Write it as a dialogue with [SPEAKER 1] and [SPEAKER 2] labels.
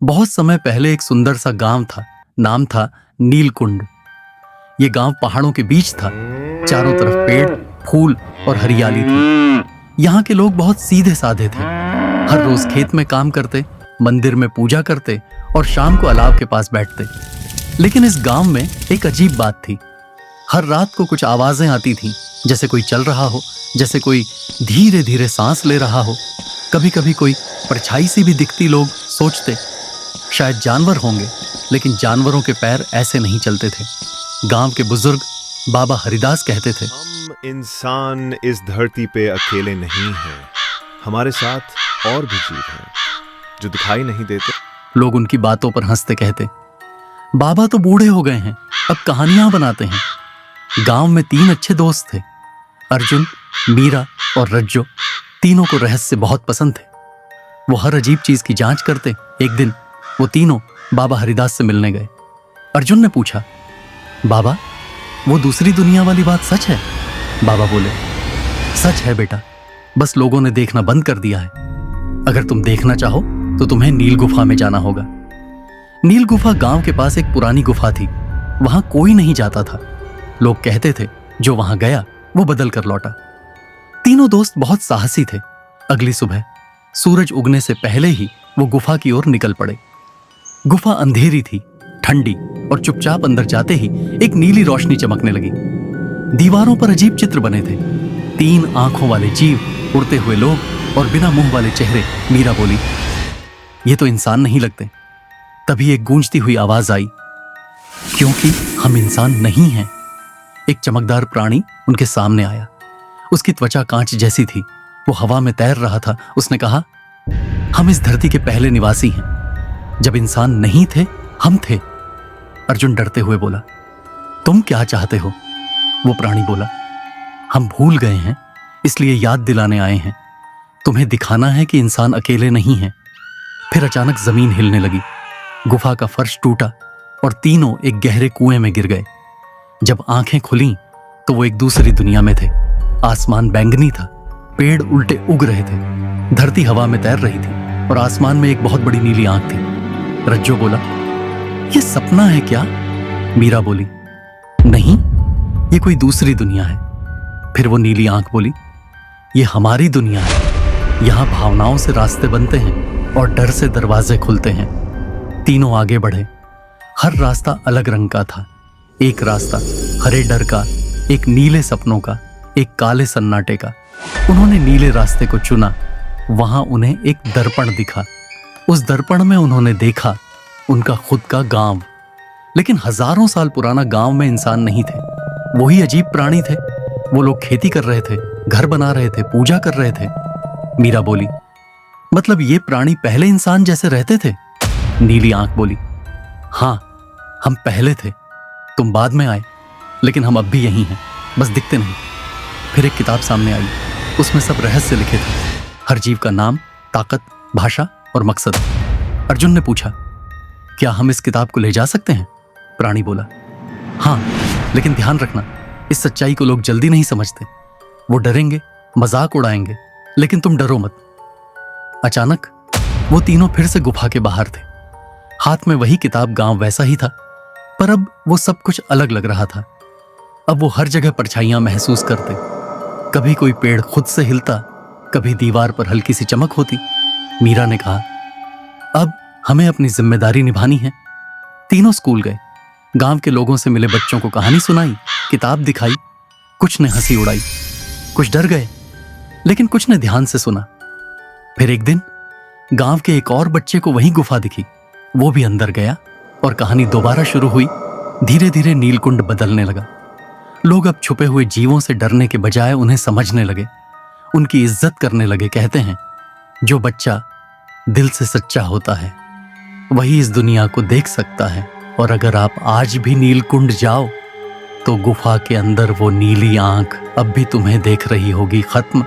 [SPEAKER 1] बहुत समय पहले एक सुंदर सा गांव था। नाम था नीलकुंड। ये गांव पहाड़ों के बीच था। चारों तरफ पेड़, फूल और हरियाली थी। यहाँ के लोग बहुत सीधे साधे थे। हर रोज खेत में काम करते, मंदिर में पूजा करते और शाम को अलाव के पास बैठते। लेकिन इस गांव में एक अजीब बात थी। हर रात को कुछ आवाजें आती थीं, जैसे कोई चल रहा हो, जैसे कोई धीरे धीरे सांस ले रहा हो। कभी कभी कोई परछाई सी भी दिखती। लोग सोचते शायद जानवर होंगे, लेकिन जानवरों के पैर ऐसे नहीं चलते थे। गांव के बुजुर्ग बाबा हरिदास कहते थे,
[SPEAKER 2] हम इंसान इस धरती पे अकेले नहीं हैं। हमारे साथ और भी जीव हैं जो दिखाई नहीं देते।
[SPEAKER 1] लोग उनकी बातों पर हंसते कहते, बाबा तो बूढ़े हो गए हैं, अब कहानियां बनाते हैं। गांव में 3 अच्छे दोस्त थे, अर्जुन, मीरा और रज्जो। तीनों को रहस्य बहुत पसंद थे। वो हर अजीब चीज की जांच करते। एक दिन वो तीनों बाबा हरिदास से मिलने गए। अर्जुन ने पूछा, बाबा वो दूसरी दुनिया वाली बात सच है? बाबा बोले, सच है बेटा, बस लोगों ने देखना बंद कर दिया है। अगर तुम देखना चाहो तो तुम्हें नील गुफा में जाना होगा। नील गुफा गांव के पास एक पुरानी गुफा थी। वहां कोई नहीं जाता था। लोग कहते थे जो वहां गया वो बदल कर लौटा। तीनों दोस्त बहुत साहसी थे। अगली सुबह सूरज उगने से पहले ही वो गुफा की ओर निकल पड़े। गुफा अंधेरी थी, ठंडी, और चुपचाप अंदर जाते ही एक नीली रोशनी चमकने लगी। दीवारों पर अजीब चित्र बने थे। 3 आंखों वाले जीव, उड़ते हुए लोग और बिना मुंह वाले चेहरे। मीरा बोली, ये तो इंसान नहीं लगते। तभी एक गूंजती हुई आवाज आई, क्योंकि हम इंसान नहीं हैं। एक चमकदार प्राणी उनके सामने आया। उसकी त्वचा कांच जैसी थी। वो हवा में तैर रहा था। उसने कहा, हम इस धरती के पहले निवासी हैं। जब इंसान नहीं थे, हम थे। अर्जुन डरते हुए बोला, तुम क्या चाहते हो? वो प्राणी बोला, हम भूल गए हैं, इसलिए याद दिलाने आए हैं। तुम्हें दिखाना है कि इंसान अकेले नहीं है। फिर अचानक जमीन हिलने लगी। गुफा का फर्श टूटा और तीनों एक गहरे कुएं में गिर गए। जब आंखें खुलीं तो वो एक दूसरी दुनिया में थे। आसमान बैंगनी था, पेड़ उल्टे उग रहे थे, धरती हवा में तैर रही थी और आसमान में एक बहुत बड़ी नीली आंख थी। रज्जो बोला, ये सपना है क्या? मीरा बोली, नहीं, ये कोई दूसरी दुनिया है। फिर वो नीली आंख बोली, ये हमारी दुनिया है। यहाँ भावनाओं से रास्ते बनते हैं और डर से दरवाजे खुलते हैं। तीनों आगे बढ़े। हर रास्ता अलग रंग का था। एक रास्ता हरे डर का, एक नीले सपनों का, एक काले सन्नाटे का। उन्होंने नीले रास्ते को चुना। वहां उन्हें एक दर्पण दिखा। उस दर्पण में उन्होंने देखा उनका खुद का गांव। लेकिन हजारों साल पुराना गांव में इंसान नहीं थे। वही अजीब प्राणी थे। वो लोग खेती कर रहे थे, घर बना रहे थे, पूजा कर रहे थे। मीरा बोली, मतलब ये प्राणी पहले इंसान जैसे रहते थे? नीली आंख बोली, हाँ, हम पहले थे, तुम बाद में आए, लेकिन हम अब भी यही हैं, बस दिखते नहीं। फिर एक किताब सामने आई। उसमें सब रहस्य लिखे थे, हर जीव का नाम, ताकत, भाषा और मकसद। अर्जुन ने पूछा, क्या हम इस किताब को ले जा सकते हैं? प्राणी बोला, हाँ, लेकिन ध्यान रखना, इस सच्चाई को लोग जल्दी नहीं समझते। वो डरेंगे, मजाक उड़ाएंगे, लेकिन तुम डरो मत। अचानक वो तीनों फिर से गुफा के बाहर थे। हाथ में वही किताब। गांव वैसा ही था, पर अब वो सब कुछ अलग लग रहा था। अब वो हर जगह परछाइयां महसूस करते। कभी कोई पेड़ खुद से हिलता, कभी दीवार पर हल्की सी चमक होती। मीरा ने कहा, अब हमें अपनी जिम्मेदारी निभानी है। तीनों स्कूल गए। गांव के लोगों से मिले, बच्चों को कहानी सुनाई, किताब दिखाई। कुछ ने हंसी उड़ाई, कुछ डर गए, लेकिन कुछ ने ध्यान से सुना। फिर एक दिन गांव के एक और बच्चे को वही गुफा दिखी। वो भी अंदर गया और कहानी दोबारा शुरू हुई। धीरे धीरे नीलकुंड बदलने लगा। लोग अब छुपे हुए जीवों से डरने के बजाय उन्हें समझने लगे, उनकी इज्जत करने लगे। कहते हैं, जो बच्चा दिल से सच्चा होता है वही इस दुनिया को देख सकता है। और अगर आप आज भी नीलकुंड जाओ तो गुफा के अंदर वो नीली आंख अब भी तुम्हें देख रही होगी। खत्म।